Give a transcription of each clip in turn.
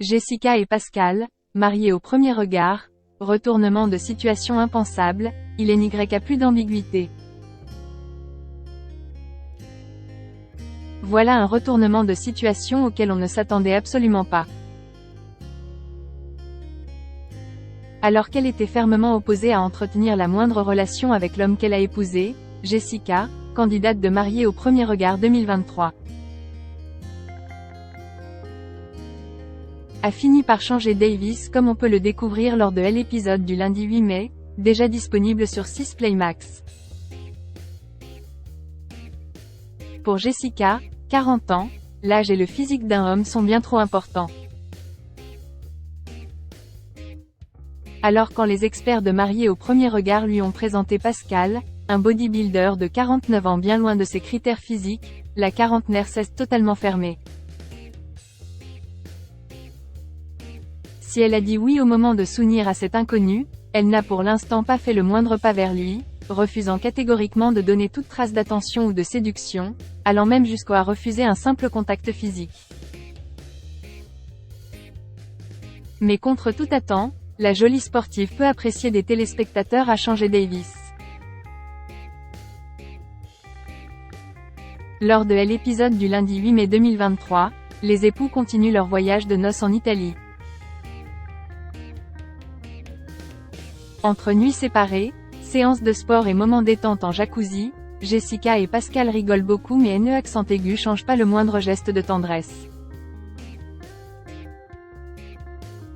Jessica et Pascal, mariés au premier regard, retournement de situation impensable, il n'y a plus d'ambiguïté. Voilà un retournement de situation auquel on ne s'attendait absolument pas. Alors qu'elle était fermement opposée à entretenir la moindre relation avec l'homme qu'elle a épousé, Jessica, candidate de mariée au premier regard 2023, a fini par changer Davis comme on peut le découvrir lors de l'épisode du lundi 8 mai, déjà disponible sur 6 Play Max. Pour Jessica, 40 ans, l'âge et le physique d'un homme sont bien trop importants. Alors quand les experts de mariés au premier regard lui ont présenté Pascal, un bodybuilder de 49 ans bien loin de ses critères physiques, la quarantenaire s'est totalement fermée. Si elle a dit oui au moment de s'unir à cet inconnu, elle n'a pour l'instant pas fait le moindre pas vers lui, refusant catégoriquement de donner toute trace d'attention ou de séduction, allant même jusqu'à refuser un simple contact physique. Mais contre toute attente, la jolie sportive peu appréciée des téléspectateurs a changé Davis. Lors de l'épisode du lundi 8 mai 2023, les époux continuent leur voyage de noces en Italie. Entre nuits séparées, séances de sport et moments détente en jacuzzi, Jessica et Pascal rigolent beaucoup mais un accent aigu change pas le moindre geste de tendresse.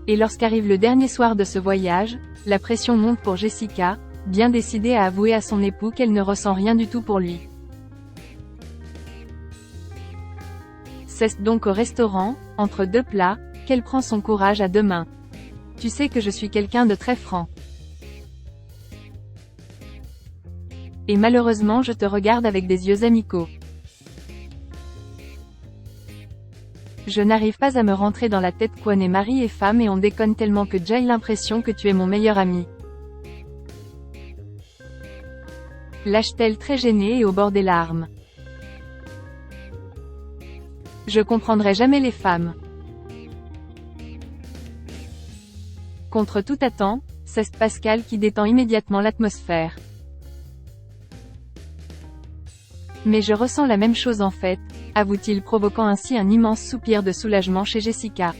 Et lorsqu'arrive le dernier soir de ce voyage, la pression monte pour Jessica, bien décidée à avouer à son époux qu'elle ne ressent rien du tout pour lui. C'est donc au restaurant, entre deux plats, qu'elle prend son courage à deux mains. Tu sais que je suis quelqu'un de très franc. Et malheureusement je te regarde avec des yeux amicaux. Je n'arrive pas à me rentrer dans la tête qu'on est mari et femme et on déconne tellement que j'ai l'impression que tu es mon meilleur ami. Lâche-t-elle très gênée et au bord des larmes. Je comprendrai jamais les femmes. Contre toute attente, c'est Pascal qui détend immédiatement l'atmosphère. Mais je ressens la même chose en fait, avoue-t-il provoquant ainsi un immense soupir de soulagement chez Jessica.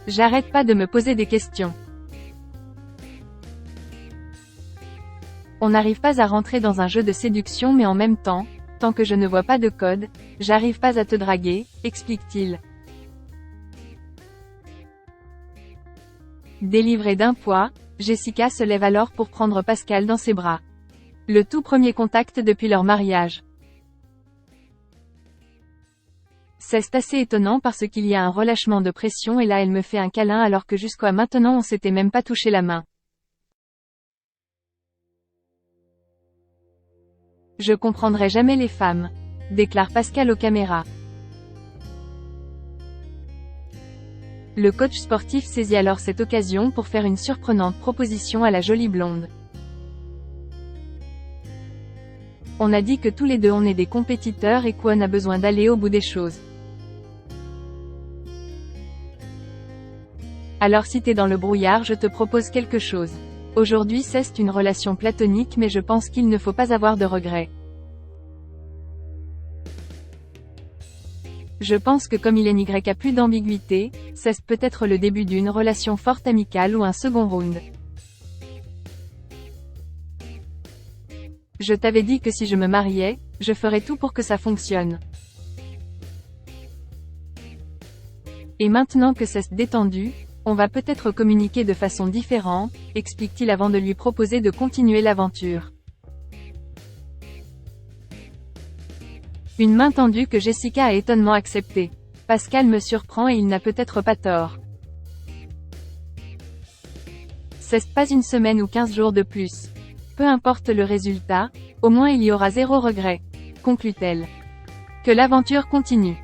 J'arrête pas de me poser des questions. On n'arrive pas à rentrer dans un jeu de séduction mais en même temps, tant que je ne vois pas de code, j'arrive pas à te draguer, explique-t-il. Délivrée d'un poids, Jessica se lève alors pour prendre Pascal dans ses bras. Le tout premier contact depuis leur mariage. C'est assez étonnant parce qu'il y a un relâchement de pression et là elle me fait un câlin alors que jusqu'à maintenant on s'était même pas touché la main. Je comprendrai jamais les femmes, déclare Pascal aux caméras. Le coach sportif saisit alors cette occasion pour faire une surprenante proposition à la jolie blonde. On a dit que tous les deux on est des compétiteurs et qu'on a besoin d'aller au bout des choses. Alors si t'es dans le brouillard je te propose quelque chose. Aujourd'hui c'est une relation platonique mais je pense qu'il ne faut pas avoir de regrets. Je pense que comme il n'y a plus d'ambiguïté, c'est peut-être le début d'une relation forte amicale ou un second round. Je t'avais dit que si je me mariais, je ferais tout pour que ça fonctionne. Et maintenant que c'est détendu, on va peut-être communiquer de façon différente, explique-t-il avant de lui proposer de continuer l'aventure. Une main tendue que Jessica a étonnement acceptée. Pascal me surprend et il n'a peut-être pas tort. C'est pas une semaine ou 15 jours de plus. Peu importe le résultat, au moins il y aura zéro regret, conclut-elle. Que l'aventure continue.